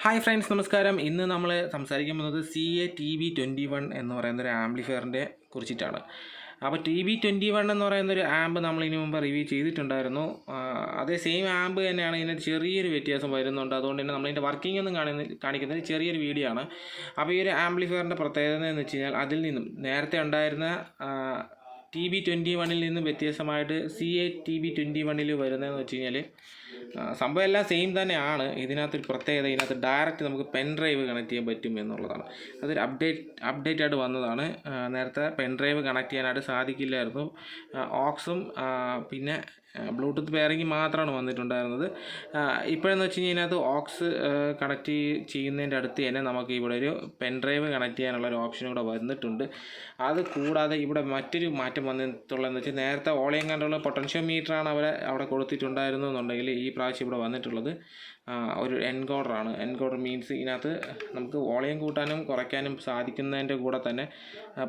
Hi friends, നമസ്കാരം. ഇന്ന് നമ്മൾ സംസാരിക്കാൻ പോകുന്നത് CA-TB21 എന്ന് പറയുന്ന ഒരു ആംപ്ലിഫയറിൻ്റെ കുറിച്ചിട്ടാണ്. അപ്പോൾ TB21 എന്ന് പറയുന്ന ഒരു ആമ്പ് നമ്മൾ ഇതിനു മുമ്പ് റിവ്യൂ ചെയ്തിട്ടുണ്ടായിരുന്നു. അതേ സെയിം ആമ്പ് തന്നെയാണ്, ഇതിന് ചെറിയൊരു വ്യത്യാസം വരുന്നുണ്ട്. അതുകൊണ്ട് തന്നെ നമ്മളിതിൻ്റെ വർക്കിംഗ് ഒന്നും കാണിക്കുന്നത് ചെറിയൊരു വീഡിയോ ആണ്. അപ്പോൾ ഈ ഒരു ആംപ്ലിഫയറിൻ്റെ പ്രത്യേകത എന്ന് വെച്ച് കഴിഞ്ഞാൽ അതിൽ നിന്നും നേരത്തെ ഉണ്ടായിരുന്ന TB21 നിന്നും വ്യത്യസ്തമായിട്ട് CA-TB21 വരുന്നതെന്ന് വെച്ച് കഴിഞ്ഞാൽ സംഭവം എല്ലാം സെയിം തന്നെയാണ്. ഇതിനകത്തൊരു പ്രത്യേകത, ഇതിനകത്ത് ഡയറക്റ്റ് നമുക്ക് പെൻ ഡ്രൈവ് കണക്ട് ചെയ്യാൻ പറ്റും എന്നുള്ളതാണ്. അതൊരു അപ്ഡേറ്റ് ആയിട്ട് വന്നതാണ്. നേരത്തെ പെൻ ഡ്രൈവ് കണക്ട് ചെയ്യാനായിട്ട് സാധിക്കില്ലായിരുന്നു. ഓക്സും പിന്നെ ബ്ലൂടൂത്ത് പെയറിങ് മാത്രമാണ് വന്നിട്ടുണ്ടായിരുന്നത്. ഇപ്പോഴെന്ന് വെച്ച് കഴിഞ്ഞാൽ ഇതിനകത്ത് ഓക്സ് കണക്ട് ചെയ്യുന്നതിൻ്റെ അടുത്ത് തന്നെ നമുക്ക് ഇവിടെ ഒരു പെൻ ഡ്രൈവ് കണക്ട് ചെയ്യാനുള്ള ഒരു ഓപ്ഷൻ കൂടെ വന്നിട്ടുണ്ട്. അത് കൂടാതെ ഇവിടെ മറ്റൊരു മാറ്റം വന്നിട്ടുള്ളതെന്ന് വെച്ചാൽ നേരത്തെ ഓളിയം കൺട്രോൾ പൊട്ടൻഷ്യോ മീറ്ററാണ് അവിടെ കൊടുത്തിട്ടുണ്ടായിരുന്നു എന്നുണ്ടെങ്കിൽ ഈ പ്രാവശ്യം ഇവിടെ വന്നിട്ടുള്ളത് ഒരു എൻകോഡറാണ്. എൻകോഡർ മീൻസ് ഇതിനകത്ത് നമുക്ക് വോളിയം കൂട്ടാനും കുറയ്ക്കാനും സാധിക്കുന്നതിൻ്റെ കൂടെ തന്നെ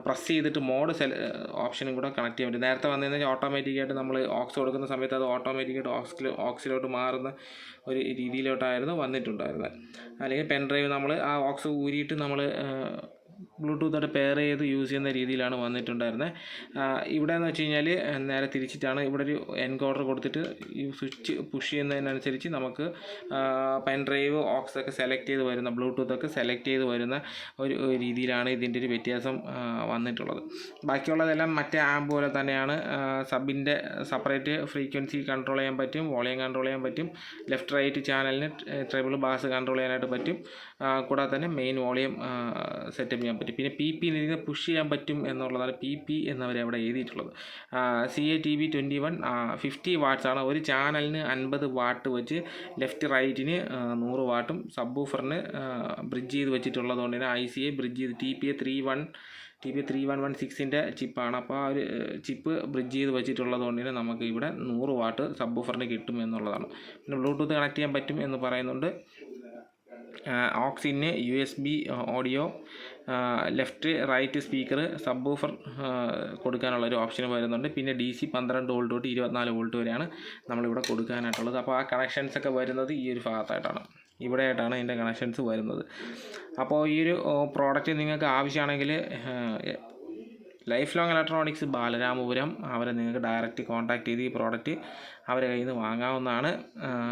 പ്രസ് ചെയ്തിട്ട് മോഡ് ഓപ്ഷനും കൂടെ കണക്ട് ചെയ്യാൻ പറ്റും. നേരത്തെ വന്നതെന്ന് ഓട്ടോമാറ്റിക്കായിട്ട് നമ്മൾ ഓക്സ് കൊടുക്കുന്ന സമയത്ത് അത് ഓട്ടോമാറ്റിക്കായിട്ട് ഓക്സിലോട്ട് മാറുന്ന ഒരു രീതിയിലോട്ടായിരുന്നു വന്നിട്ടുണ്ടായിരുന്നത്. അല്ലെങ്കിൽ പെൻ ഡ്രൈവ് നമ്മൾ ആ ഓക്സ് ഊരിയിട്ട് നമ്മൾ ബ്ലൂടൂത്തോടെ പെയർ ചെയ്ത് യൂസ് ചെയ്യുന്ന രീതിയിലാണ് വന്നിട്ടുണ്ടായിരുന്നത്. ഇവിടെ എന്ന് വെച്ച് കഴിഞ്ഞാൽ നേരെ തിരിച്ചിട്ടാണ്. ഇവിടെ ഒരു എൻകോഡർ കൊടുത്തിട്ട് ഈ സ്വിച്ച് പുഷ് ചെയ്യുന്നതിനനുസരിച്ച് നമുക്ക് പെൻ ഡ്രൈവ് ഓക്സൊക്കെ സെലക്ട് ചെയ്ത് വരുന്ന ബ്ലൂടൂത്തൊക്കെ സെലക്ട് ചെയ്ത് വരുന്ന ഒരു രീതിയിലാണ് ഇതിൻ്റെ ഒരു വ്യത്യാസം വന്നിട്ടുള്ളത്. ബാക്കിയുള്ളതെല്ലാം മറ്റേ ആമ്പ് പോലെ തന്നെയാണ്. സബിൻ്റെ സെപ്പറേറ്റ് ഫ്രീക്വൻസി കൺട്രോൾ ചെയ്യാൻ പറ്റും, വോളിയം കൺട്രോൾ ചെയ്യാൻ പറ്റും, ലെഫ്റ്റ് റൈറ്റ് ചാനലിന് ട്രിബിൾ ബാസ് കൺട്രോൾ ചെയ്യാനായിട്ട് പറ്റും. കൂടാതെ തന്നെ മെയിൻ വോളിയം സെറ്റപ്പ് ചെയ്യാൻ പറ്റും. പിന്നെ PP ഇതിനെ പുഷ് ചെയ്യാൻ പറ്റും എന്നുള്ളതാണ് PP എന്നവർ അവിടെ എഴുതിയിട്ടുള്ളത്. CA-TB21 50 വാട്ട്സാണ്. ഒരു ചാനലിന് 50 വാട്ട് വെച്ച് ലെഫ്റ്റ് റൈറ്റിന് 100 വാട്ടും സബ്ബൂഫറിന് ബ്രിഡ്ജ് ചെയ്ത് വെച്ചിട്ടുള്ളതുകൊണ്ട് തന്നെ ICA ബ്രിഡ്ജ് ചെയ്ത് TP3116ൻ്റെ ചിപ്പാണ്. അപ്പോൾ ആ ഒരു ചിപ്പ് ബ്രിഡ്ജ് ചെയ്ത് വെച്ചിട്ടുള്ളത് കൊണ്ട് തന്നെ നമുക്ക് ഇവിടെ 100 വാട്ട് സബ്ബൂഫറിന് കിട്ടും എന്നുള്ളതാണ്. പിന്നെ ബ്ലൂടൂത്ത് കണക്ട് ചെയ്യാൻ പറ്റും എന്ന് പറയുന്നുണ്ട്. ഓക്സിന് USB audio, left right speaker, subwoofer കൊടുക്കാനുള്ളൊരു ഓപ്ഷൻ വരുന്നുണ്ട്. പിന്നെ DC 12 വോൾട്ട് തൊട്ട് 24 വോൾട്ട് വരെയാണ് നമ്മളിവിടെ കൊടുക്കാനായിട്ടുള്ളത്. അപ്പോൾ ആ കണക്ഷൻസൊക്കെ വരുന്നത് ഈ ഒരു ഭാഗത്തായിട്ടാണ്, ഇവിടെ ആയിട്ടാണ് ഇതിൻ്റെ കണക്ഷൻസ് വരുന്നത്. അപ്പോൾ ഈ ഒരു പ്രോഡക്റ്റ് നിങ്ങൾക്ക് ആവശ്യമാണെങ്കിൽ ലൈഫ് ലോങ് ഇലക്ട്രോണിക്സ് ബാലരാമപുരം അവരെ നിങ്ങൾക്ക് ഡയറക്റ്റ് കോൺടാക്ട് ചെയ്ത് ഈ പ്രോഡക്റ്റ് അവരെ കയ്യിൽ നിന്ന് വാങ്ങാവുന്നതാണ്.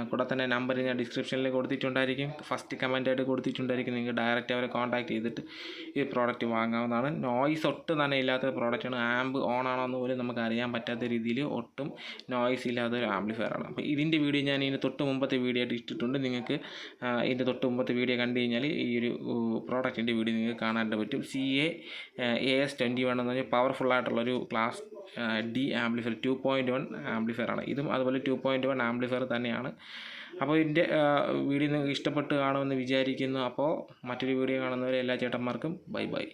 കൂടെ തന്നെ നമ്പർ ഞാൻ ഡിസ്ക്രിപ്ഷനിൽ കൊടുത്തിട്ടുണ്ടായിരിക്കും, ഫസ്റ്റ് കമൻറ്റായിട്ട് കൊടുത്തിട്ടുണ്ടായിരിക്കും. നിങ്ങൾക്ക് ഡയറക്റ്റ് അവരെ കോൺടാക്ട് ചെയ്തിട്ട് ഈ പ്രോഡക്റ്റ് വാങ്ങാവുന്നതാണ്. നോയ്സ് ഒട്ടും തന്നെ ഇല്ലാത്ത പ്രോഡക്റ്റാണ്. ആമ്പ് ഓൺ ആണോ എന്ന് പോലും നമുക്ക് അറിയാൻ പറ്റാത്ത രീതിയിൽ ഒട്ടും നോയ്സ് ഇല്ലാത്ത ഒരു ആംപ്ലിഫയറാണ്. അപ്പോൾ ഇതിൻ്റെ വീഡിയോ ഞാൻ ഇതിന് തൊട്ട് മുമ്പത്തെ വീഡിയോ ആയിട്ട് ഇട്ടിട്ടുണ്ട്. നിങ്ങൾക്ക് ഇതിൻ്റെ തൊട്ട് മുമ്പത്തെ വീഡിയോ കണ്ടു കഴിഞ്ഞാൽ ഈ ഒരു പ്രോഡക്റ്റിൻ്റെ വീഡിയോ നിങ്ങൾക്ക് കാണാനായിട്ട് പറ്റും. CA-AS21 എന്ന് പറഞ്ഞാൽ പവർഫുൾ ആയിട്ടുള്ളൊരു ക്ലാസ് D ആംപ്ലിഫയർ 2.1 ആംപ്ലിഫയറാണ്. ഇതും അതുപോലെ 2.1 ആംപ്ലിഫയർ തന്നെയാണ്. അപ്പോൾ ഇതിൻ്റെ വീഡിയോ നിങ്ങൾക്ക് ഇഷ്ടപ്പെട്ട് കാണുമെന്ന് വിചാരിക്കുന്നു. അപ്പോൾ മറ്റൊരു വീഡിയോ കാണുന്നവരെ എല്ലാ ചേട്ടന്മാർക്കും ബൈ.